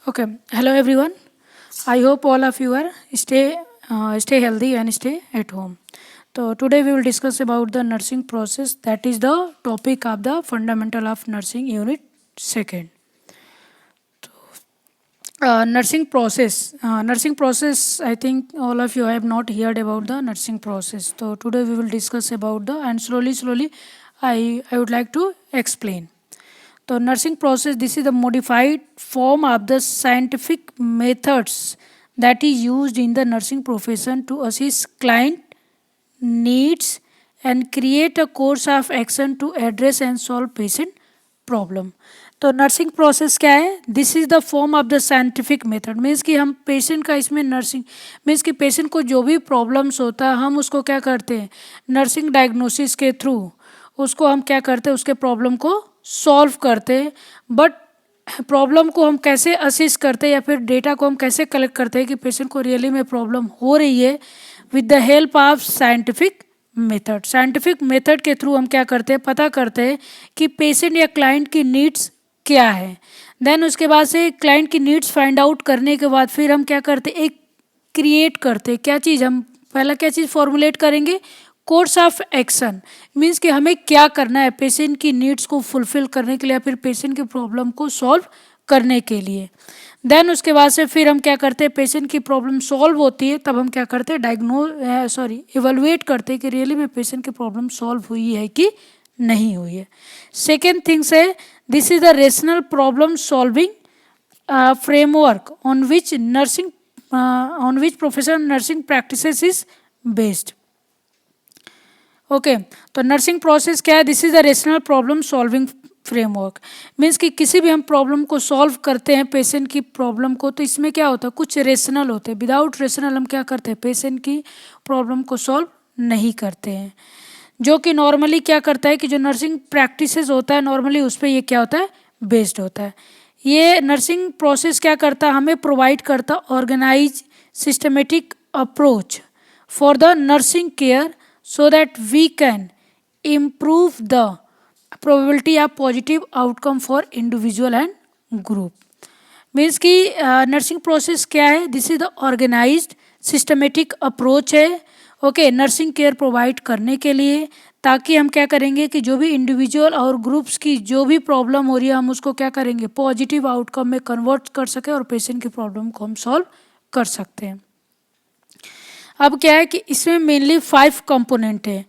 Okay. Hello everyone. I hope all of you are stay healthy and stay at home. So today we will discuss about the nursing process. That is the topic of the fundamental of nursing unit second. Nursing process. Nursing process. I think all of you have not heard about the nursing process. So today we will discuss about the and slowly I would like to explain. The nursing process, this is the modified form of the scientific methods that is used in the nursing profession to assist client needs and create a course of action to address and solve patient problem. तो nursing process क्या है? This is the form of the scientific method, means कि हम patient का इसमें nursing means कि patient को जो भी प्रॉब्लम्स होता है हम उसको क्या करते हैं, नर्सिंग डायग्नोसिस के थ्रू उसको हम क्या करते हैं, उसके प्रॉब्लम को सॉल्व करते हैं. बट प्रॉब्लम को हम कैसे असिस्ट करते हैं या फिर डेटा को हम कैसे कलेक्ट करते हैं कि पेशेंट को रियली में प्रॉब्लम हो रही है, with the help of scientific method. Scientific method के थ्रू हम क्या करते हैं, पता करते हैं कि पेशेंट या क्लाइंट की नीड्स क्या है. देन उसके बाद से क्लाइंट की नीड्स फाइंड आउट करने के बाद फिर हम क्या करते हैं, एक क्रिएट करते हैं. क्या चीज़ हम पहला क्या चीज़ फॉर्मुलेट करेंगे, कोर्स ऑफ एक्शन. मीन्स कि हमें क्या करना है पेशेंट की नीड्स को फुलफिल करने के लिए या फिर पेशेंट की प्रॉब्लम को सॉल्व करने के लिए. देन उसके बाद से फिर हम क्या करते हैं, पेशेंट की प्रॉब्लम सॉल्व होती है तब हम क्या करते हैं, इवेलुएट करते हैं कि रियली में पेशेंट की प्रॉब्लम सॉल्व हुई है कि नहीं हुई है. सेकेंड थिंग्स है, this is the rational problem solving framework on which professional nursing practices is based. Okay, तो नर्सिंग प्रोसेस क्या है, this is the rational problem solving framework. Means कि किसी भी हम प्रॉब्लम को सॉल्व करते हैं पेशेंट की प्रॉब्लम को, तो इसमें क्या होता है, कुछ रेशनल होते हैं. विदाउट रेशनल हम क्या करते हैं, पेशेंट की प्रॉब्लम को सॉल्व नहीं करते हैं. जो कि नॉर्मली क्या करता है कि जो नर्सिंग प्रैक्टिसेस होता है नॉर्मली उस पर ये क्या होता है, बेस्ड होता है. ये नर्सिंग प्रोसेस क्या करता है, हमें प्रोवाइड करता organise systematic approach for the nursing care so that we can improve the probability of positive outcome for individual and group. Means कि नर्सिंग प्रोसेस क्या है, this is the organised systematic approach है. Okay, nursing care provide करने के लिए, ताकि हम क्या करेंगे कि जो भी इंडिविजुअल और ग्रुप्स की जो भी प्रॉब्लम हो रही है हम उसको क्या करेंगे, पॉजिटिव आउटकम में कन्वर्ट कर सकें और पेशेंट की प्रॉब्लम को हम सॉल्व कर सकते हैं. अब क्या है कि इसमें मेनली 5 कंपोनेंट है.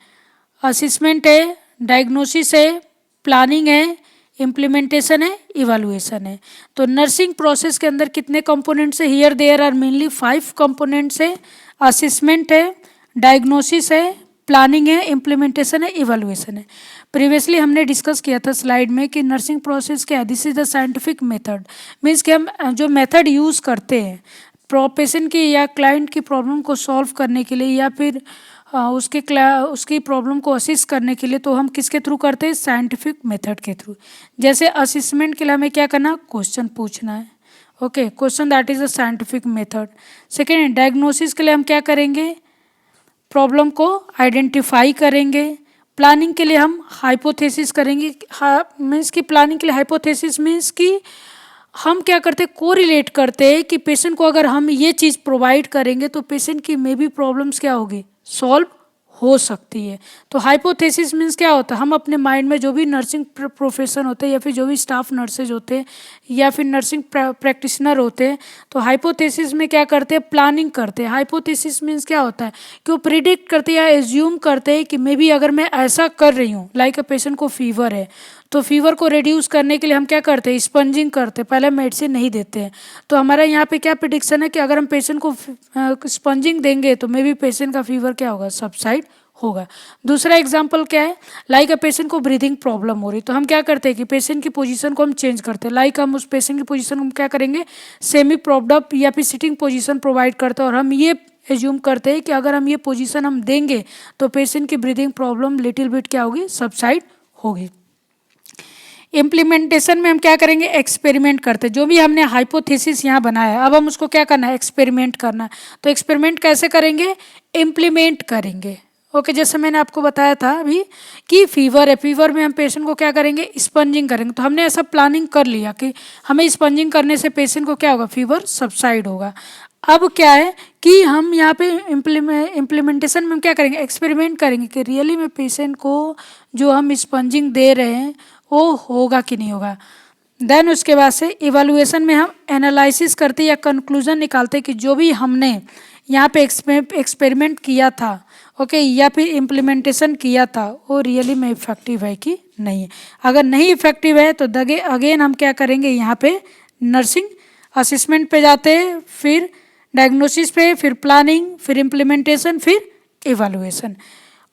असिसमेंट है, डायग्नोसिस है, प्लानिंग है, इम्प्लीमेंटेशन है, इवैल्यूएशन है. तो नर्सिंग प्रोसेस के अंदर कितने कंपोनेंट्स है, here there are mainly 5 components है. असिसमेंट है, डायग्नोसिस है, प्लानिंग है, इम्प्लीमेंटेशन है, इवैल्यूएशन है. प्रीवियसली हमने डिस्कस किया था स्लाइड में कि नर्सिंग प्रोसेस क्या है, this is the scientific method. Means कि हम जो मेथड यूज़ करते हैं पेशेंट की या क्लाइंट की प्रॉब्लम को सॉल्व करने के लिए या फिर उसकी प्रॉब्लम को असिस्ट करने के लिए, तो हम किसके थ्रू करते हैं, साइंटिफिक मेथड के थ्रू. जैसे असिसमेंट के लिए हमें क्या करना, क्वेश्चन पूछना है. Okay, question that is a scientific method. Second, diagnosis के लिए हम क्या करेंगे, प्रॉब्लम को आइडेंटिफाई करेंगे. प्लानिंग के लिए हम हाइपोथेसिस करेंगे. मीन्स की प्लानिंग के लिए हाइपोथेसिस मीन्स कि हम क्या करते हैं, कोरिलेट करते हैं कि पेशेंट को अगर हम ये चीज़ प्रोवाइड करेंगे तो पेशेंट की मे बी प्रॉब्लम्स क्या होगी, सॉल्व हो सकती है. तो हाइपोथेसिस मीन्स क्या होता है, हम अपने माइंड में जो भी नर्सिंग प्रोफेशन होते हैं या फिर जो भी स्टाफ नर्सेज होते हैं या फिर नर्सिंग प्रैक्टिशनर होते हैं, तो हाइपोथेसिस में क्या करते हैं, प्लानिंग करते हैं. हाइपोथेसिस मीन्स क्या होता है कि वो प्रिडिक्ट करते हैं या एज्यूम करते हैं कि मे बी अगर मैं ऐसा कर रही हूँ, लाइक अ पेशेंट को फीवर है, तो फीवर को रिड्यूस करने के लिए हम क्या करते हैं, स्पंजिंग करते हैं, पहले मेडिसिन नहीं देते हैं. तो हमारा यहाँ पे क्या प्रिडिक्शन है कि अगर हम पेशेंट को स्पंजिंग देंगे तो मे बी पेशेंट का फीवर क्या होगा, सबसाइड होगा. दूसरा एग्जांपल क्या है, लाइक अ पेशेंट को ब्रीदिंग प्रॉब्लम हो रही, तो हम क्या करते हैं कि पेशेंट की पोजीशन को हम चेंज करते हैं. लाइक हम उस पेशेंट की पोजीशन को क्या करेंगे, सेमी प्रॉप्ड अप या फिर सिटिंग पोजीशन प्रोवाइड करते हैं और हम ये एज्यूम करते हैं कि अगर हम ये पोजीशन हम देंगे तो पेशेंट की ब्रीदिंग प्रॉब्लम लिटिल बिट क्या होगी, सबसाइड होगी. इम्प्लीमेंटेशन में हम क्या करेंगे, एक्सपेरिमेंट करते हैं. जो भी हमने हाइपोथेसिस यहाँ बनाया अब हम उसको क्या करना है, एक्सपेरिमेंट करना है. तो एक्सपेरिमेंट कैसे करेंगे, इम्प्लीमेंट करेंगे. ओके, जैसे मैंने आपको बताया था अभी कि फीवर है, फीवर में हम पेशेंट को क्या करेंगे, स्पंजिंग करेंगे। तो हमने ऐसा प्लानिंग कर लिया कि हमें स्पंजिंग करने से पेशेंट को क्या होगा, फीवर सबसाइड होगा। अब क्या है कि हम यहाँ पे इम्प्लीमेंटेशन में क्या करेंगे, एक्सपेरिमेंट करेंगे कि रियली में पेशेंट को जो हम स्पंजिंग दे रहे हैं वो होगा कि नहीं होगा। देन उसके बाद से इवैल्यूएशन में हम एनालिसिस करते या कंक्लूजन निकालते कि जो भी हमने यहाँ पे एक्सपेरिमेंट किया था, ओके, या फिर इम्प्लीमेंटेशन किया था वो रियली में इफेक्टिव है कि नहीं है। अगर नहीं इफेक्टिव है तो अगेन हम क्या करेंगे, यहाँ पे नर्सिंग असिस्मेंट पे जाते हैं, फिर डायग्नोसिस पे, फिर प्लानिंग, फिर इम्प्लीमेंटेशन, फिर इवैल्यूएशन।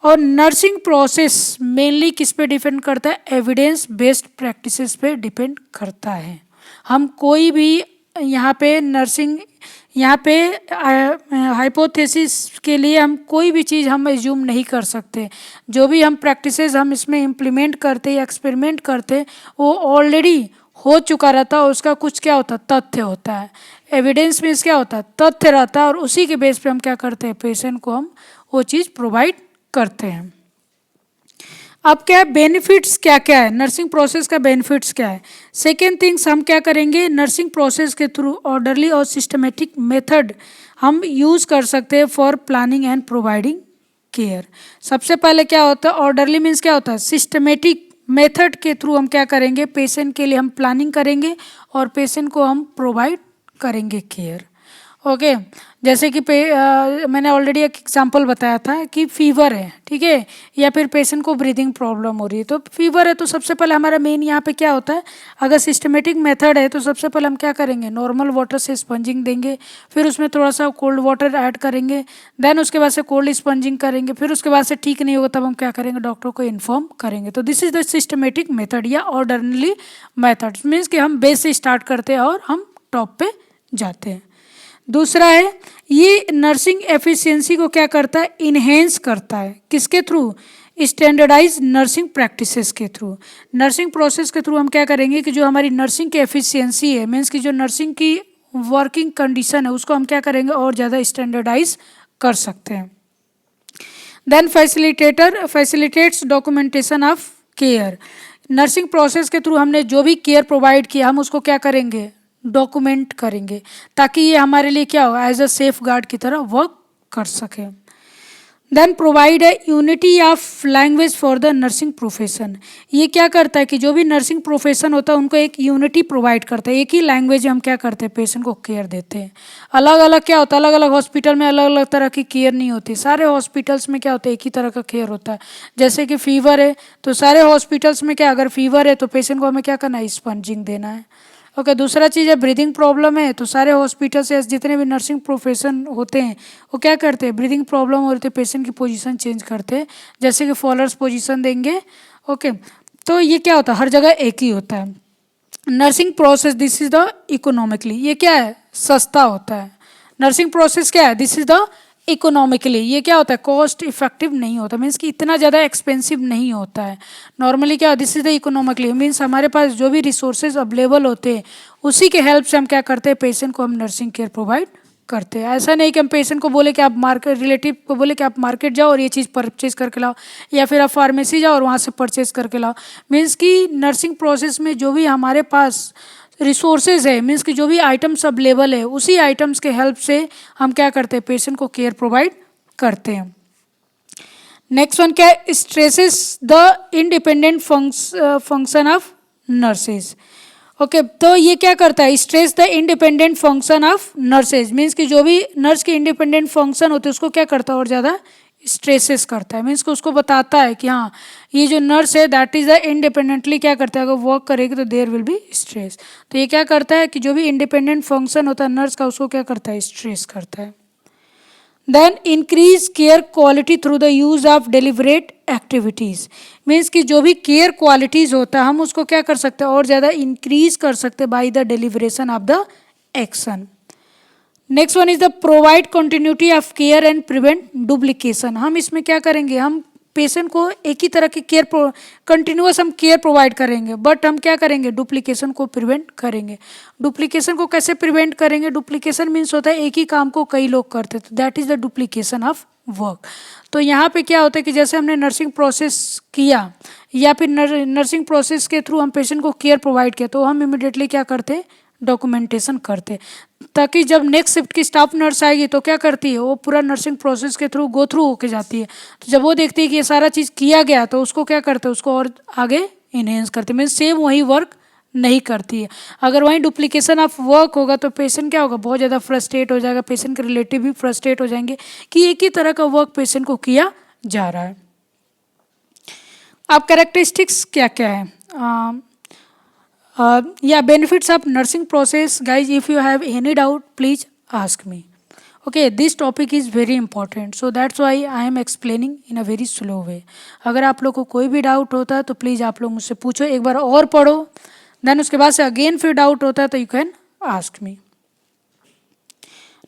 और नर्सिंग प्रोसेस मेनली किस पे डिपेंड करता है, एविडेंस बेस्ड प्रैक्टिसेस पे डिपेंड करता है। हम कोई भी यहाँ पे नर्सिंग, यहाँ पे हाइपोथेसिस के लिए हम कोई भी चीज़ हम एज्यूम नहीं कर सकते। जो भी हम प्रैक्टिसेस हम इसमें इम्प्लीमेंट करते या एक्सपेरिमेंट करते वो ऑलरेडी हो चुका रहता है, उसका कुछ क्या होता है, तथ्य होता है। एविडेंस मीन्स क्या होता है, तथ्य रहता है, और उसी के बेस पे हम क्या करते हैं, पेशेंट को हम वो चीज़ प्रोवाइड करते हैं। अब क्या है, बेनिफिट्स क्या क्या है, नर्सिंग प्रोसेस का बेनिफिट्स क्या है। सेकेंड थिंग्स हम क्या करेंगे, नर्सिंग प्रोसेस के थ्रू ऑर्डरली और सिस्टमेटिक मेथड हम यूज़ कर सकते हैं for planning and providing care. सबसे पहले क्या होता है, ऑर्डरली मीन्स क्या होता है, सिस्टमेटिक मेथड के थ्रू हम क्या करेंगे, पेशेंट के लिए हम प्लानिंग करेंगे और पेशेंट को हम प्रोवाइड करेंगे केयर। ओके, जैसे कि मैंने ऑलरेडी एक एग्जांपल बताया था कि फीवर है, ठीक है, या फिर पेशेंट को ब्रीदिंग प्रॉब्लम हो रही है। तो फीवर है तो सबसे पहले हमारा मेन यहाँ पे क्या होता है, अगर सिस्टमेटिक मेथड है तो सबसे पहले हम क्या करेंगे, नॉर्मल वाटर से स्पंजिंग देंगे, फिर उसमें थोड़ा सा कोल्ड वाटर ऐड करेंगे, देन उसके बाद से कोल्ड स्पंजिंग करेंगे, फिर उसके बाद से ठीक नहीं होगा तब हम क्या करेंगे, डॉक्टर को इन्फॉर्म करेंगे। तो this is the systematic method या ऑर्डरली मेथड, मीन्स कि हम बेस से स्टार्ट करते हैं और हम टॉप पे जाते हैं। दूसरा है, ये नर्सिंग एफिशिएंसी को क्या करता है, इन्हेंस करता है, किसके थ्रू, स्टैंडर्डाइज नर्सिंग प्रैक्टिसेस के थ्रू। नर्सिंग प्रोसेस के थ्रू हम क्या करेंगे कि जो हमारी नर्सिंग की एफिशिएंसी है, मीन्स कि जो नर्सिंग की वर्किंग कंडीशन है उसको हम क्या करेंगे, और ज़्यादा स्टैंडर्डाइज कर सकते हैं। Then facilitates documentation of care. Nursing process के थ्रू हमने जो भी केयर प्रोवाइड किया हम उसको क्या करेंगे, डॉक्यूमेंट करेंगे, ताकि ये हमारे लिए क्या हो, एज अ सेफ गार्ड की तरह वर्क कर सके। Then provide a unity of language for the nursing profession. ये क्या करता है कि जो भी नर्सिंग प्रोफेशन होता है उनको एक यूनिटी प्रोवाइड करता है, एक ही लैंग्वेज में हम क्या करते हैं, पेशेंट को केयर देते हैं। अलग अलग क्या होता है, अलग अलग हॉस्पिटल में अलग अलग तरह की केयर नहीं होती, सारे हॉस्पिटल्स में क्या होता है, एक ही तरह का केयर होता है। जैसे कि फीवर है तो सारे हॉस्पिटल्स में क्या, अगर फीवर है तो पेशेंट को हमें क्या करना है, स्पंजिंग देना है। ओके, दूसरा चीज़ है, ब्रीदिंग प्रॉब्लम है तो सारे हॉस्पिटल से जितने भी नर्सिंग प्रोफेशन होते हैं वो क्या करते हैं, ब्रीदिंग प्रॉब्लम हो रही है पेशेंट की पोजीशन चेंज करते हैं, जैसे कि फॉलोअर्स पोजीशन देंगे। ओके, तो ये क्या होता है, हर जगह एक ही होता है। Nursing process this is the economically, ये क्या है, सस्ता होता है। नर्सिंग प्रोसेस क्या है, दिस इज द इकोनॉमिकली, ये क्या होता है, कॉस्ट इफेक्टिव नहीं होता, मीन्स कि इतना ज़्यादा एक्सपेंसिव नहीं होता है। नॉर्मली क्या, this is the economically means हमारे पास जो भी रिसोर्सेज अवेलेबल होते हैं उसी के हेल्प से हम क्या करते हैं, पेशेंट को हम नर्सिंग केयर प्रोवाइड करते हैं। ऐसा नहीं कि हम पेशेंट को बोले कि आप मार्केट, रिलेटिव को बोले कि आप मार्केट जाओ और ये चीज़ परचेज करके लाओ, या फिर आप फार्मेसी जाओ और वहाँ से परचेज करके लाओ। मीन्स कि नर्सिंग प्रोसेस में जो भी हमारे पास रिसोर्सेज है, मीन्स कि जो भी आइटम्स अवेलेबल है उसी आइटम्स के हेल्प से हम क्या करते हैं, पेशेंट को केयर प्रोवाइड करते हैं। नेक्स्ट वन क्या है, stresses the independent function of nurses. Okay, तो ये क्या करता है, stress the independent function of nurses, means कि जो भी नर्स के इंडिपेंडेंट फंक्शन होते हैं उसको क्या करता है, और ज़्यादा स्ट्रेसेस करता है। मीन्स को उसको बताता है कि हाँ ये जो नर्स है दैट इज़ द इंडिपेंडेंटली क्या करता है, अगर वर्क करेगी तो देयर विल बी स्ट्रेस। तो ये क्या करता है कि जो भी इंडिपेंडेंट फंक्शन होता है नर्स का उसको क्या करता है, स्ट्रेस करता है। Then increase care quality through the use of deliberate activities, means कि जो भी केयर क्वालिटीज़ होता है हम उसको क्या कर सकते हैं, और ज़्यादा इंक्रीज कर सकते हैं by the deliberation of the action. Next one is the provide continuity of care and prevent duplication. हम इसमें क्या करेंगे, हम पेशेंट को एक ही तरह की केयर कंटिन्यूअस हम केयर प्रोवाइड करेंगे, बट हम क्या करेंगे, डुप्लीकेशन को प्रिवेंट करेंगे। डुप्लीकेशन को कैसे प्रिवेंट करेंगे? डुप्लीकेशन मीन्स होता है एक ही काम को कई लोग करते, तो that is the duplication of work. तो यहाँ पे क्या होता है कि जैसे हमने नर्सिंग प्रोसेस किया या फिर नर्सिंग प्रोसेस के थ्रू हम पेशेंट को केयर प्रोवाइड किया, तो हम इमिडिएटली क्या करते, डॉक्यूमेंटेशन करते, ताकि जब नेक्स्ट शिफ्ट की स्टाफ नर्स आएगी तो क्या करती है, वो पूरा नर्सिंग प्रोसेस के थ्रू गो थ्रू होके जाती है। तो जब वो देखती है कि ये सारा चीज़ किया गया, तो उसको क्या करते हैं, उसको और आगे इन्हेंस करते, मीन्स सेम वही वर्क नहीं करती है। अगर वहीं डुप्लीकेशन ऑफ वर्क होगा तो पेशेंट क्या होगा, बहुत ज़्यादा फ्रस्ट्रेट हो जाएगा, पेशेंट के रिलेटिव भी फ्रस्ट्रेट हो जाएंगे कि एक ही तरह का वर्क पेशेंट को किया जा रहा है। अब कैरेक्टरिस्टिक्स क्या क्या है, या benefits of nursing process. Guys, if you have any doubt please ask me. Okay, this topic is very important, so that's why I am explaining in a very slow way. अगर आप लोग को कोई भी डाउट होता है तो please आप लोग मुझसे पूछो, एक बार और पढ़ो, देन उसके बाद से अगेन फिर डाउट होता है तो you can ask me.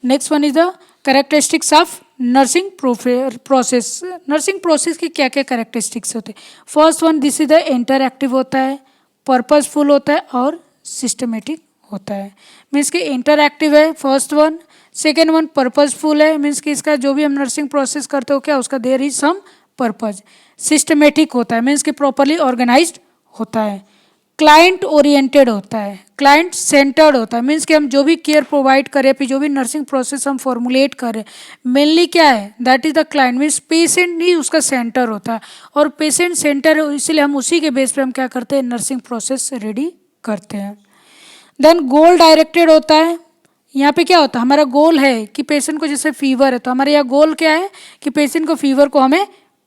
Next one is the characteristics of nursing process. Nursing process की क्या क्या कैरेक्टरिस्टिक्स होते हैं? First one, this is the interactive होता है, पर्पसफुल होता है और सिस्टमेटिक होता है। मीन्स कि इंटरएक्टिव है first one, second one purposeful है, मीन्स कि इसका जो भी हम नर्सिंग प्रोसेस करते हो क्या उसका there is some purpose. Systematic होता है, मीन्स कि प्रॉपरली ऑर्गेनाइज्ड होता है। क्लाइंट ओरिएंटेड होता है, क्लाइंट सेंटर्ड होता है, मीन्स कि हम जो भी केयर प्रोवाइड करें, फिर जो भी नर्सिंग प्रोसेस हम फॉर्मुलेट करें, मेनली क्या है, that is the client, means patient ही उसका सेंटर होता है, और पेशेंट सेंटर इसलिए हम उसी के बेस पे हम क्या करते हैं, नर्सिंग प्रोसेस रेडी करते हैं। देन गोल डायरेक्टेड होता है, यहाँ पे क्या होता है, हमारा गोल है कि पेशेंट को जैसे फीवर है तो हमारा यहाँ गोल क्या है कि पेशेंट को फीवर को हमें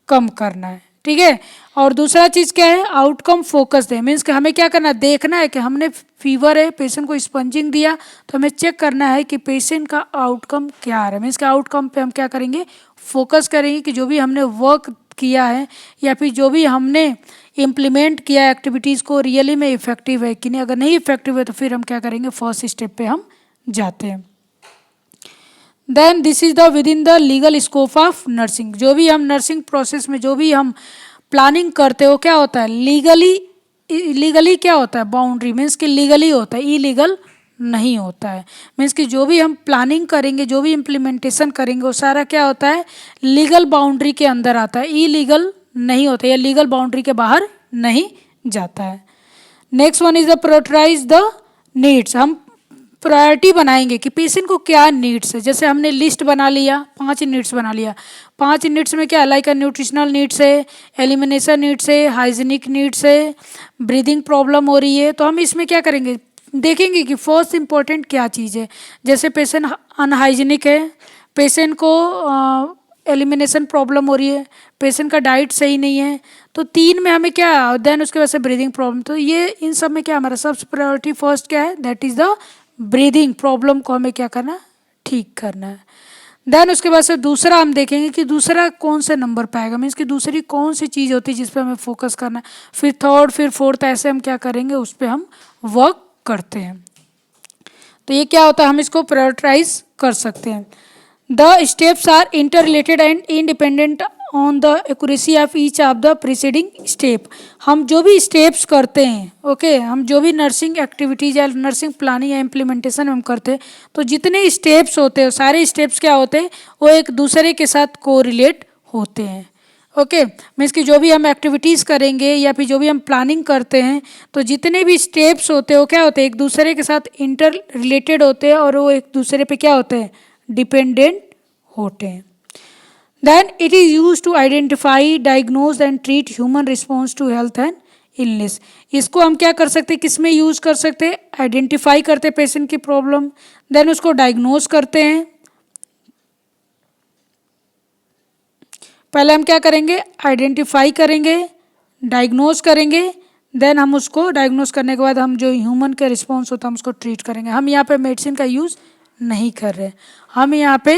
कम करना है, ठीक है। और दूसरा चीज़ क्या है, आउटकम फोकस्ड है, मीन्स कि हमें क्या करना है, देखना है कि हमने फीवर है, पेशेंट को स्पंजिंग दिया तो हमें चेक करना है कि पेशेंट का आउटकम क्या आ रहा है, मीन्स कि आउटकम पे हम क्या करेंगे, फोकस करेंगे कि जो भी हमने वर्क किया है या फिर जो भी हमने इम्प्लीमेंट किया एक्टिविटीज़ को रियली में इफेक्टिव है कि नहीं। अगर नहीं इफेक्टिव है तो फिर हम क्या करेंगे, फर्स्ट स्टेप पे हम जाते हैं। Then this is the within the legal scope of nursing. जो भी हम नर्सिंग प्रोसेस में जो भी हम प्लानिंग करते हो क्या होता है, लीगली क्या होता है, बाउंड्री, मीन्स कि लीगली होता है, इलीगल नहीं होता है। मीन्स कि जो भी हम प्लानिंग करेंगे, जो भी इम्प्लीमेंटेशन करेंगे वो सारा क्या होता है, लीगल बाउंड्री के अंदर आता है, इलीगल नहीं होता है या लीगल बाउंड्री के बाहर नहीं जाता है। Next one is the prioritise the needs. हम प्रायोरिटी बनाएंगे कि पेशेंट को क्या नीड्स है, जैसे हमने लिस्ट बना लिया, 5 नीड्स बना लिया, 5 नीड्स में क्या, लाइक न्यूट्रिशनल नीड्स है, एलिमिनेशन नीड्स है, हाइजीनिक नीड्स है, ब्रीदिंग प्रॉब्लम हो रही है, तो हम इसमें क्या करेंगे, देखेंगे कि फर्स्ट इंपॉर्टेंट क्या चीज़ है। जैसे पेशेंट अनहाइजीनिक है, पेशेंट को एलिमिनेशन प्रॉब्लम हो रही है, पेशेंट का डाइट सही नहीं है, तो 3 में हमें क्या, देन उसके वजह से ब्रीदिंग प्रॉब्लम, तो ये इन सब में क्या हमारा सबसे प्रायोरिटी फर्स्ट क्या है, that is the breathing problem को हमें क्या करना, ठीक करना है। देन उसके बाद से दूसरा हम देखेंगे कि दूसरा कौन से नंबर पे आएगा, मीन्स कि दूसरी कौन सी चीज़ होती है जिस पे हमें फोकस करना है, फिर थर्ड, फिर फोर्थ, ऐसे हम क्या करेंगे, उस पर हम वर्क करते हैं। तो ये क्या होता है, हम इसको प्रायोरिटाइज कर सकते हैं। The steps are interrelated and independent on the accuracy of each of the preceding step. हम जो भी स्टेप्स करते हैं, ओके, हम जो भी नर्सिंग एक्टिविटीज या नर्सिंग प्लानिंग या इम्प्लीमेंटेशन हम करते हैं, तो जितने स्टेप्स होते हैं सारे स्टेप्स क्या होते हैं, वो एक दूसरे के साथ कोरिलेट होते हैं। ओके, मीन्स कि जो भी हम एक्टिविटीज़ करेंगे या फिर जो भी हम प्लानिंग करते हैं, तो जितने भी स्टेप्स होते हैं वो क्या होते हैं, एक दूसरे के साथ इंटर रिलेटेड होते हैं और वो एक दूसरे पे क्या होते हैं, डिपेंडेंट होते हैं। Then it is used to identify, diagnose and treat human response to health and illness. इसको हम क्या कर सकते हैं, किस में यूज़ कर सकते हैं, आइडेंटिफाई करते हैं पेशेंट की प्रॉब्लम, देन उसको डायग्नोज करते हैं। पहले हम क्या करेंगे, आइडेंटिफाई करेंगे, डायग्नोज करेंगे, देन हम उसको डायग्नोज करने के बाद हम जो ह्यूमन का रिस्पॉन्स होता है हम उसको ट्रीट करेंगे। हम यहाँ पे मेडिसिन का यूज़ नहीं कर रहे हम यहाँ पे,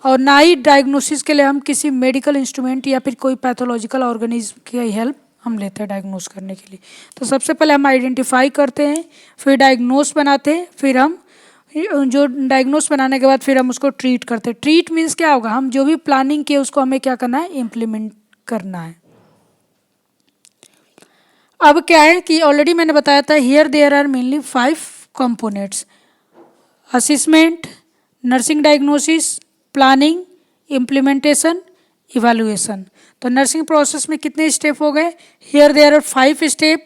और ना ही डायग्नोसिस के लिए हम किसी मेडिकल इंस्ट्रूमेंट या फिर कोई पैथोलॉजिकल ऑर्गेनिज्म की हेल्प हम लेते हैं डायग्नोस करने के लिए। तो सबसे पहले हम आइडेंटिफाई करते हैं, फिर डायग्नोस बनाते हैं, फिर हम जो डायग्नोस बनाने के बाद फिर हम उसको ट्रीट करते हैं। ट्रीट मीन्स क्या होगा, हम जो भी प्लानिंग किए उसको हमें क्या करना है, इम्प्लीमेंट करना है। अब क्या है कि ऑलरेडी मैंने बताया था, here there are mainly 5 components: assessment, nursing diagnosis, planning, implementation, evaluation. तो नर्सिंग प्रोसेस में कितने स्टेप हो गए? Here there are 5 step: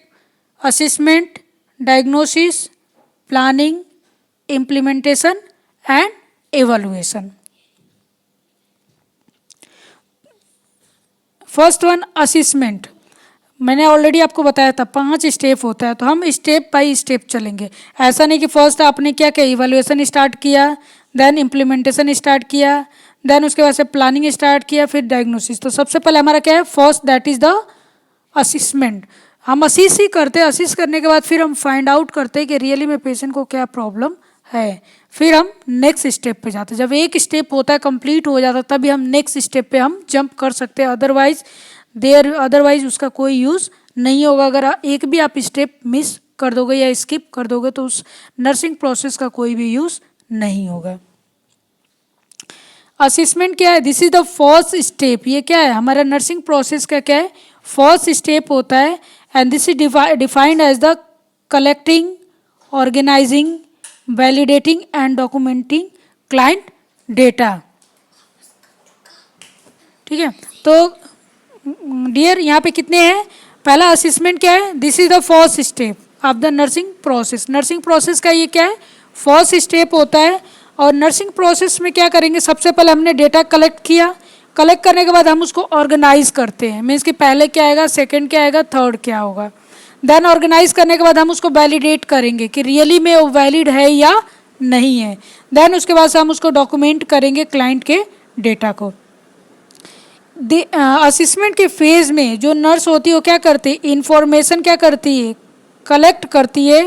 assessment, diagnosis, planning, implementation and evaluation. First one, assessment. मैंने ऑलरेडी आपको बताया था 5 स्टेप होता है, तो हम स्टेप बाय स्टेप चलेंगे। ऐसा नहीं कि फर्स्ट आपने क्या किया, इवैल्यूएशन स्टार्ट किया, देन इम्प्लीमेंटेशन स्टार्ट किया, देन उसके बाद से प्लानिंग स्टार्ट किया, फिर डायग्नोसिस। तो सबसे पहले हमारा क्या है, first that is the assessment. हम असीस ही करते हैं, असीस करने के बाद फिर हम फाइंड आउट करते हैं कि रियली में पेशेंट को क्या प्रॉब्लम है। फिर हम नेक्स्ट स्टेप पे जाते हैं। जब एक स्टेप होता है, कंप्लीट हो जाता है, तभी हम नेक्स्ट स्टेप पे हम जंप कर सकते हैं। अदरवाइज उसका कोई यूज़ नहीं होगा। अगर एक भी आप स्टेप मिस कर दोगे या स्किप कर दोगे तो उस नर्सिंग प्रोसेस का कोई भी यूज़ नहीं होगा। असेसमेंट क्या है? This is the first step. ये क्या है, हमारा नर्सिंग प्रोसेस का क्या है, फर्स्ट स्टेप होता है। And this is defined as the collecting, organising, validating and documenting client data. ठीक है, तो डियर यहाँ पे कितने हैं? पहला असेसमेंट क्या है? This is the first step of the nursing process. Nursing process का ये क्या है, फर्स्ट स्टेप होता है। और नर्सिंग प्रोसेस में क्या करेंगे, सबसे पहले हमने डेटा कलेक्ट किया। कलेक्ट करने के बाद हम उसको ऑर्गेनाइज करते हैं, मीन्स कि पहले क्या आएगा, सेकंड क्या आएगा, थर्ड क्या होगा। देन ऑर्गेनाइज करने के बाद हम उसको वैलिडेट करेंगे कि रियली में वो वैलिड है या नहीं है। देन उसके बाद से हम उसको डॉक्यूमेंट करेंगे क्लाइंट के डेटा को। असेसमेंट के फेज में जो नर्स होती है वो क्या करती है, इंफॉर्मेशन क्या करती है, कलेक्ट करती है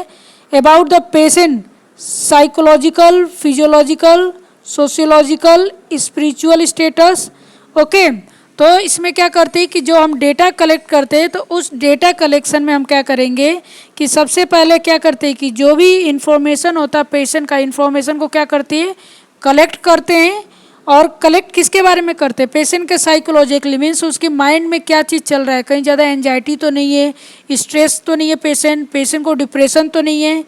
about the patient, psychological, physiological, sociological, spiritual status. Okay, तो इसमें क्या करते हैं कि जो हम डेटा कलेक्ट करते हैं, तो उस डेटा कलेक्शन में हम क्या करेंगे कि सबसे पहले क्या करते हैं कि जो भी इंफॉर्मेशन होता है पेशेंट का, इंफॉर्मेशन को क्या करती है, कलेक्ट करते हैं। और कलेक्ट किसके बारे में करते हैं, पेशेंट के साइकोलॉजिकली, मीन्स उसके माइंड में क्या चीज़ चल रहा है, कहीं ज़्यादा एंजाइटी तो नहीं है, स्ट्रेस तो नहीं है, पेशेंट को डिप्रेशन तो नहीं है।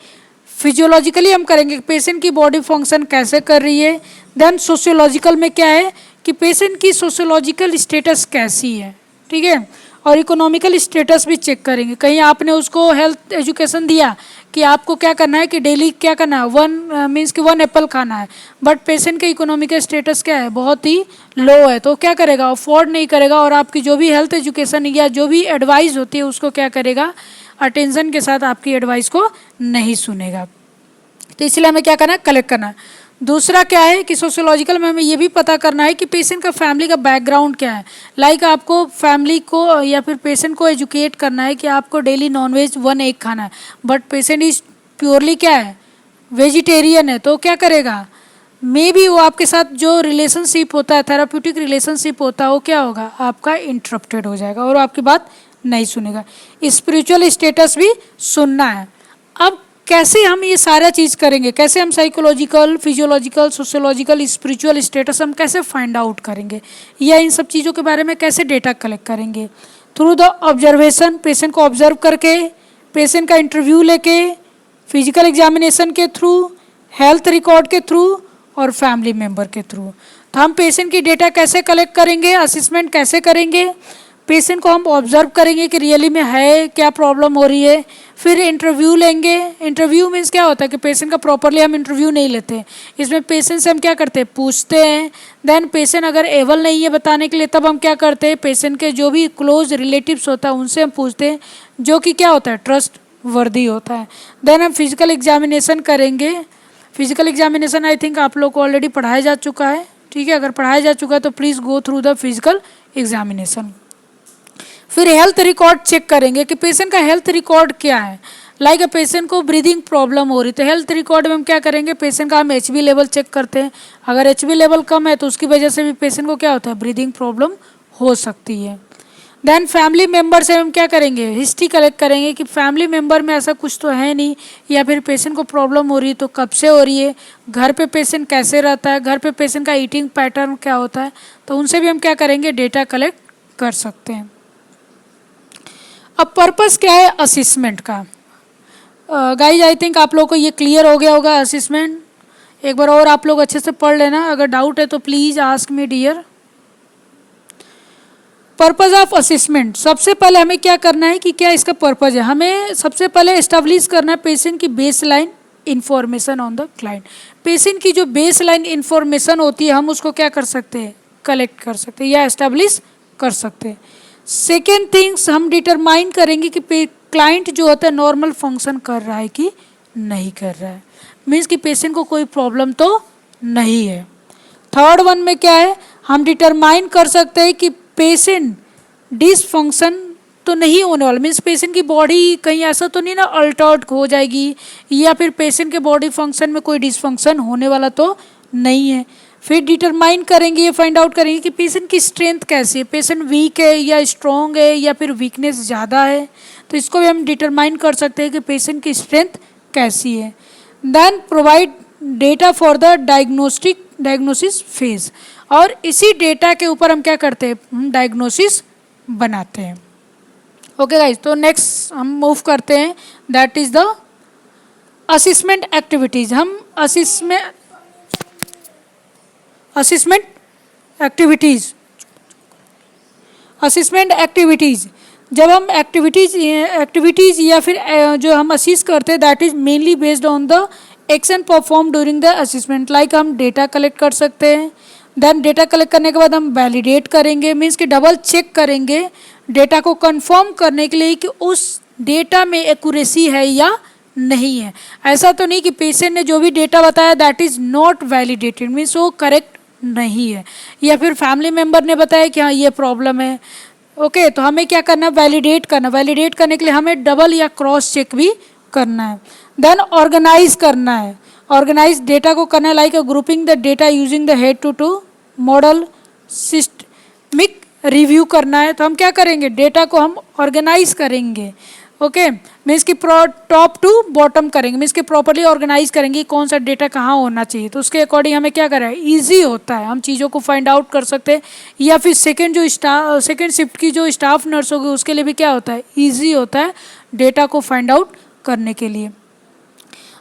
फिजियोलॉजिकली हम करेंगे पेशेंट की बॉडी फंक्शन कैसे कर रही है। देन सोशियोलॉजिकल में क्या है कि पेशेंट की सोशियोलॉजिकल स्टेटस कैसी है। ठीक है, और इकोनॉमिकल स्टेटस भी चेक करेंगे। कहीं आपने उसको हेल्थ एजुकेशन दिया कि आपको क्या करना है कि डेली क्या करना है, मीन्स कि 1 एप्पल खाना है, बट पेशेंट का इकोनॉमिकल स्टेटस क्या है, बहुत ही लो है, तो क्या करेगा, अफोर्ड नहीं करेगा। और आपकी जो भी हेल्थ एजुकेशन या जो भी एडवाइस होती है उसको क्या करेगा, अटेंशन के साथ आपकी एडवाइस को नहीं सुनेगा। तो इसलिए हमें क्या करना है, कलेक्ट करना है। दूसरा क्या है कि सोशियोलॉजिकल में हमें ये भी पता करना है कि पेशेंट का फैमिली का बैकग्राउंड क्या है। लाइक आपको फैमिली को या फिर पेशेंट को एजुकेट करना है कि आपको डेली नॉनवेज 1 एग खाना है, बट पेशेंट इज प्योरली क्या है, वेजिटेरियन है, तो क्या करेगा, मे बी वो आपके साथ जो रिलेशनशिप होता है, थेराप्यूटिक रिलेशनशिप होता है, वो क्या होगा, आपका इंटरप्टेड हो जाएगा और आपकी बात नहीं सुनेगा। स्पिरिचुअल स्टेटस भी सुनना है। अब कैसे हम ये सारा चीज़ करेंगे, कैसे हम psychological, physiological, sociological, spiritual status हम कैसे फाइंड आउट करेंगे, या इन सब चीज़ों के बारे में कैसे डेटा कलेक्ट करेंगे, थ्रू द ऑब्जर्वेशन, पेशेंट को ऑब्जर्व करके, पेशेंट का इंटरव्यू लेके, फिजिकल एग्जामिनेशन के थ्रू, हेल्थ रिकॉर्ड के थ्रू और फैमिली मेम्बर के थ्रू। तो हम पेशेंट की डेटा कैसे कलेक्ट करेंगे, असेसमेंट कैसे करेंगे, पेशेंट को हम ऑब्जर्व करेंगे कि रियली में है क्या प्रॉब्लम हो रही है। फिर इंटरव्यू लेंगे। इंटरव्यू मीन्स क्या होता है कि पेशेंट का प्रॉपरली हम इंटरव्यू नहीं लेते, इसमें पेशेंट से हम क्या करते हैं, पूछते हैं। देन पेशेंट अगर एबल नहीं है बताने के लिए, तब हम क्या करते हैं, पेशेंट के जो भी क्लोज रिलेटिव्स होता है उनसे हम पूछते हैं, जो कि क्या होता है, ट्रस्ट वर्दी होता है। देन हम फिजिकल एग्जामिनेशन करेंगे। फिजिकल एग्जामिनेशन आई थिंक आप लोग को ऑलरेडी पढ़ाया जा चुका है। ठीक है, अगर पढ़ाया जा चुका है तो please go through the physical examination. फिर हेल्थ रिकॉर्ड चेक करेंगे कि पेशेंट का हेल्थ रिकॉर्ड क्या है। लाइक पेशेंट को ब्रीदिंग प्रॉब्लम हो रही, तो हेल्थ रिकॉर्ड में हम क्या करेंगे, पेशेंट का हम HB लेवल चेक करते हैं। अगर HB लेवल कम है तो उसकी वजह से भी पेशेंट को क्या होता है, ब्रीदिंग प्रॉब्लम हो सकती है। देन फैमिली मेम्बर से हम क्या करेंगे, हिस्ट्री कलेक्ट करेंगे कि फैमिली मेम्बर में ऐसा कुछ तो है नहीं, या फिर पेशेंट को प्रॉब्लम हो रही है तो कब से हो रही है, घर पे पेशेंट कैसे रहता है, घर पे पेशेंट का ईटिंग पैटर्न क्या होता है, तो उनसे भी हम क्या करेंगे, डेटा कलेक्ट कर सकते हैं। अब पर्पस क्या है असिसमेंट का? गाइज आई थिंक आप लोग को ये क्लियर हो गया होगा असिसमेंट। एक बार और आप लोग अच्छे से पढ़ लेना, अगर डाउट है तो please ask me dear. Purpose of assessment, सबसे पहले हमें क्या करना है कि क्या इसका पर्पस है। हमें सबसे पहले एस्टेब्लिश करना है पेशेंट की base line information on the client. Patient की जो बेस लाइन इंफॉर्मेशन होती है हम उसको क्या कर सकते हैं, कलेक्ट कर सकते हैं या एस्टेब्लिश कर सकते हैं। सेकेंड थिंग्स, हम डिटरमाइन करेंगे कि क्लाइंट जो होता है नॉर्मल फंक्शन कर रहा है कि नहीं कर रहा है, मीन्स कि पेशेंट को कोई प्रॉब्लम तो नहीं है। थर्ड वन में क्या है, हम डिटरमाइन कर सकते हैं कि पेशेंट डिसफंक्शन तो नहीं होने वाला, मीन्स पेशेंट की बॉडी कहीं ऐसा तो नहीं ना अल्टर्ड हो जाएगी, या फिर पेशेंट के बॉडी फंक्शन में कोई डिसफंक्शन होने वाला तो नहीं है। फिर डिटरमाइन करेंगे, ये फाइंड आउट करेंगे कि पेशेंट की स्ट्रेंथ कैसी है, पेशेंट वीक है या स्ट्रॉन्ग है या फिर वीकनेस ज़्यादा है, तो इसको भी हम डिटरमाइन कर सकते हैं कि पेशेंट की स्ट्रेंथ कैसी है। Then provide data for the diagnosis phase, और इसी डेटा के ऊपर हम क्या करते हैं, हम डायग्नोसिस बनाते हैं। ओके गाइज, तो नेक्स्ट हम मूव करते हैं, that is the assessment activities. हम असिसमेंट एक्टिविटीज, जब हम एक्टिविटीज या फिर जो हम असिस करते हैं that is mainly based on the action perform during the assessment. Like हम डेटा कलेक्ट कर सकते हैं, देन डेटा कलेक्ट करने के बाद हम वैलिडेट करेंगे, मीन्स कि डबल चेक करेंगे डेटा को कंफर्म करने के लिए कि उस डेटा में एक्यूरेसी है या नहीं है। ऐसा तो नहीं कि पेशेंट ने जो भी डेटा बताया that is not validated, means वो करेक्ट नहीं है, या फिर फैमिली मेम्बर ने बताया कि हाँ ये प्रॉब्लम है। ओके, तो हमें क्या करना है, वैलिडेट करना। वैलिडेट करने के लिए हमें डबल या क्रॉस चेक भी करना है। देन ऑर्गेनाइज करना है, ऑर्गेनाइज डेटा को करना है, like grouping the data using the head to model systemic review करना है। तो हम क्या करेंगे, डेटा को हम ऑर्गेनाइज करेंगे। ओके, मीन्स कि टॉप टू बॉटम करेंगे, मीन्स कि प्रॉपर्ली ऑर्गेनाइज करेंगे कौन सा डेटा कहाँ होना चाहिए। तो उसके अकॉर्डिंग हमें क्या करें, ईजी होता है, हम चीज़ों को फाइंड आउट कर सकते हैं। या फिर सेकेंड शिफ्ट की जो स्टाफ नर्स होगी उसके लिए भी क्या होता है, ईजी होता है डेटा को फाइंड आउट करने के लिए।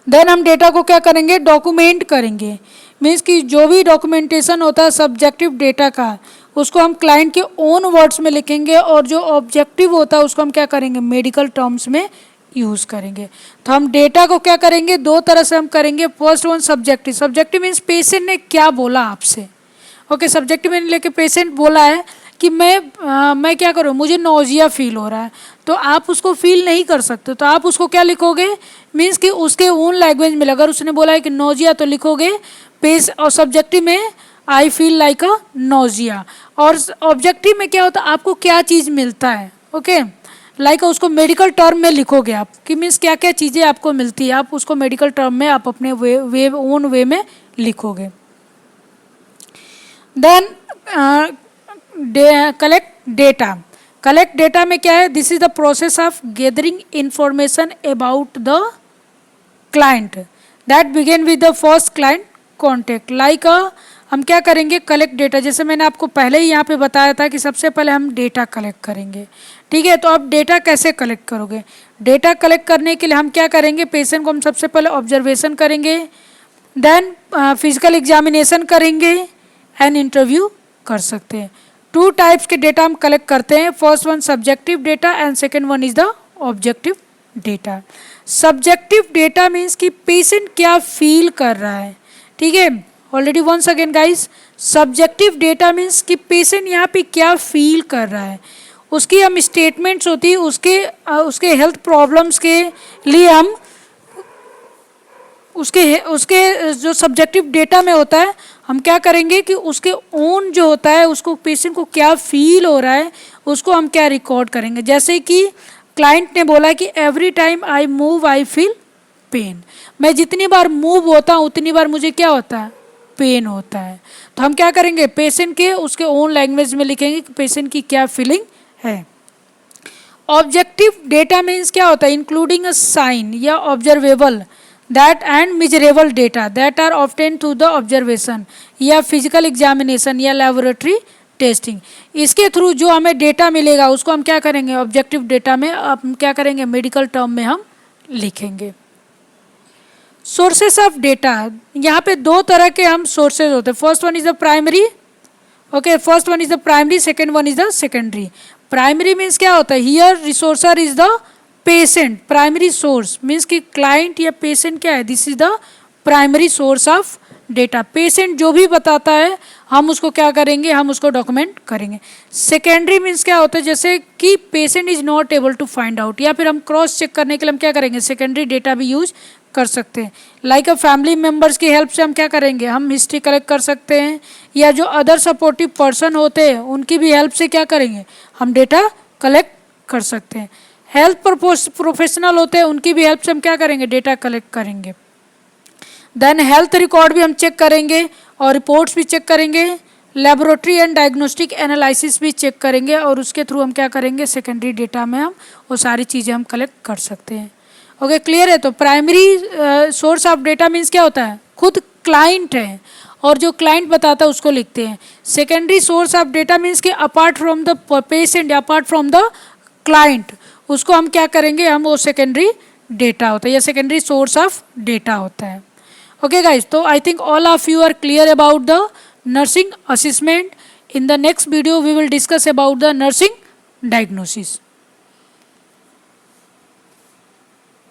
देन हम डेटा को क्या करेंगे, डॉक्यूमेंट करेंगे, मीन्स कि जो भी डॉक्यूमेंटेशन होता है सब्जेक्टिव डेटा का उसको हम क्लाइंट के ओन वर्ड्स में लिखेंगे, और जो ऑब्जेक्टिव होता है उसको हम क्या करेंगे, मेडिकल टर्म्स में यूज़ करेंगे। तो हम डेटा को क्या करेंगे, दो तरह से हम करेंगे। First one subjective means patient ने क्या बोला आपसे। ओके, सब्जेक्टिव में लेके पेशेंट बोला है कि मैं क्या करूँ, मुझे नोजिया फील हो रहा है, तो आप उसको फील नहीं कर सकते, तो आप उसको क्या लिखोगे, मीन्स कि उसके ओन लैंग्वेज में। अगर उसने बोला है कि नोजिया तो लिखोगे और सब्जेक्टिव में I feel like a nausea, और ऑब्जेक्टिव में क्या होता है, आपको क्या चीज़ मिलता है। ओके, लाइक उसको मेडिकल टर्म में लिखोगे आप कि मीन्स क्या क्या चीज़ें आपको मिलती है, आप उसको मेडिकल टर्म में आप अपने ओन वे में लिखोगे। देन कलेक्ट डेटा में क्या है, this is the process of gathering information about the client that begin with the first client contact. Like हम क्या करेंगे, कलेक्ट डेटा, जैसे मैंने आपको पहले ही यहाँ पे बताया था कि सबसे पहले हम डेटा कलेक्ट करेंगे। ठीक है, तो आप डेटा कैसे कलेक्ट करोगे, डेटा कलेक्ट करने के लिए हम क्या करेंगे, पेशेंट को हम सबसे पहले ऑब्जर्वेशन करेंगे, देन फिजिकल एग्जामिनेशन करेंगे एंड इंटरव्यू कर सकते हैं। टू टाइप्स के डेटा हम कलेक्ट करते हैं, first one subjective data and second one is the objective data. Subjective data means कि पेशेंट क्या फील कर रहा है। ठीक है, already once again guys, subjective data means कि पेशेंट यहाँ पे क्या फील कर रहा है, उसकी हम स्टेटमेंट्स होती है, उसके हेल्थ प्रॉब्लम्स के लिए हम उसके जो सब्जेक्टिव डेटा में होता है हम क्या करेंगे कि उसके ओन जो होता है उसको पेशेंट को क्या फील हो रहा है उसको हम क्या रिकॉर्ड करेंगे। जैसे कि क्लाइंट ने बोला कि every time I move I feel pain, मैं जितनी बार मूव होता हूँ उतनी बार मुझे क्या होता है, पेन होता है। तो हम क्या करेंगे, पेशेंट के उसके ओन लैंग्वेज में लिखेंगे कि पेशेंट की क्या फीलिंग है। ऑब्जेक्टिव डेटा मीन्स क्या होता है, इंक्लूडिंग अ साइन या observable that and measurable data that are obtain through the observation या फिजिकल एग्जामिनेशन या लेबोरेटरी टेस्टिंग। इसके थ्रू जो हमें डेटा मिलेगा उसको हम क्या करेंगे, ऑब्जेक्टिव डेटा में हम क्या करेंगे, मेडिकल टर्म में हम लिखेंगे। सोर्सेस ऑफ डेटा, यहाँ पे दो तरह के हम सोर्सेज होते हैं। First one is the primary, okay, first one is the primary, second one is the secondary. Primary means क्या होता है, here resource is the patient. Primary source means कि क्लाइंट या पेशेंट क्या है, this is the primary source of data. Patient जो भी बताता है हम उसको क्या करेंगे, हम उसको डॉक्यूमेंट करेंगे। सेकेंडरी मीन्स क्या होता है, जैसे कि patient is not able to find out, या फिर हम क्रॉस चेक करने के लिए हम क्या करेंगे, सेकेंडरी डेटा भी यूज कर सकते हैं। लाइक फैमिली मेम्बर्स की हेल्प से हम क्या करेंगे, हम हिस्ट्री कलेक्ट कर सकते हैं, या जो अदर सपोर्टिव पर्सन होते हैं उनकी भी हेल्प से क्या करेंगे, हम डेटा कलेक्ट कर सकते हैं। हेल्थ प्रोफेशनल होते हैं उनकी भी हेल्प से हम क्या करेंगे, डेटा कलेक्ट करेंगे। देन हेल्थ रिकॉर्ड भी हम चेक करेंगे और रिपोर्ट्स भी चेक करेंगे, लेबोरेटरी एंड डायग्नोस्टिक एनालिसिस भी चेक करेंगे, और उसके थ्रू हम क्या करेंगे, सेकेंडरी डेटा में हम वो सारी चीज़ें हम कलेक्ट कर सकते हैं। ओके, क्लियर है। तो primary source of data means क्या होता है, खुद क्लाइंट है और जो क्लाइंट बताता है उसको लिखते हैं। Secondary source of data means कि apart from the patient, apart from the client, उसको हम क्या करेंगे, हम वो सेकेंडरी डेटा होता है या सेकेंडरी सोर्स ऑफ डेटा होता है। Okay guys, so I think all of you are clear about the nursing assessment. In the next video we will discuss about the nursing diagnosis.